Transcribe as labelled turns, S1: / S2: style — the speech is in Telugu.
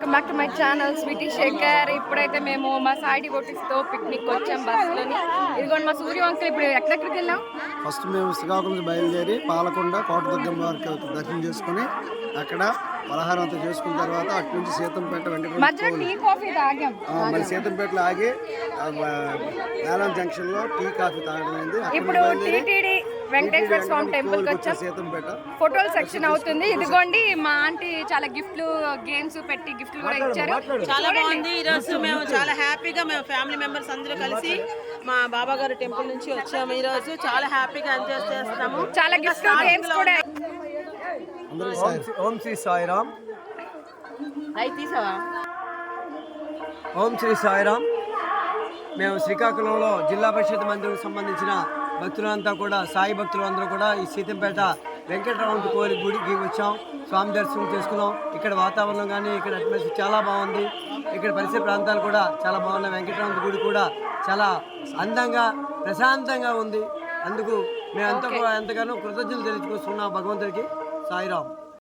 S1: Welcome back to my channel Sweety Shekhar. ఇప్పుడైతే మేము మా సాయి డివోటీస్తో పిక్నిక్ వచ్చాం బస్సులోని. ఇదిగోండి మా సూర్య అంకుల్. ఇప్పుడు ఎక్కడెక్కడికి వెళ్ళాం?
S2: ఫస్ట్ మేము శ్రీకాకుళం నుంచి బయలుదేరి పాలకొండ కోటదుర్గమ్మ వారికి దర్శనం చేసుకుని అక్కడ పలహారం అంతా చేసుకున్న తర్వాత అటు నుంచి సీతంపేట మరి సీతంపేటలో ఆగి నేలం జంక్షన్ లో టీ కాఫీ తాగడం.
S1: ఇప్పుడు టీటీడీ వెంకటేశ్వర స్వామి టెంపుల్ కి వచ్చాం.
S2: సీతంపేట
S1: ఫోటోల సెక్షన్ అవుతుంది. ఇదిగోండి మా ఆంటీ చాలా గిఫ్ట్లు గేమ్స్ పెట్టి గిఫ్ట్లు కూడా ఇచ్చారు.
S3: చాలా బాగుంది. ఈ రోజు మేము చాలా హ్యాపీగా మేము ఫ్యామిలీ మెంబర్స్ అందరూ కలిసి మా బాబా గారి టెంపుల్ నుంచి వచ్చాము. ఈ రోజు చాలా హ్యాపీగా ఎంజాయ్ చేస్తాము.
S1: చాలా గిఫ్ట్లు గేమ్స్ కూడా.
S4: ఓం శ్రీ సాయిరామ్. ఓం శ్రీ సాయిరామ్. మేము శ్రీకాకుళంలో జిల్లా పరిషత్ మందిరం సంబంధించిన భక్తులంతా కూడా సాయి భక్తులు అందరూ కూడా ఈ సీతంపేట వెంకటరమణ కోరి గుడికి వచ్చాం. స్వామి దర్శనం చేసుకున్నాం. ఇక్కడ వాతావరణం కానీ ఇక్కడ అట్మాస్ఫియర్ చాలా బాగుంది. ఇక్కడ పరిసర ప్రాంతాలు కూడా చాలా బాగున్నాయి. వెంకటరమణ గుడి కూడా చాలా అందంగా ప్రశాంతంగా ఉంది. అందుకు మేము ఎంతగానో కృతజ్ఞతలు తెలుసుకొస్తున్నాం భగవంతుడికి. సాయిరామ్.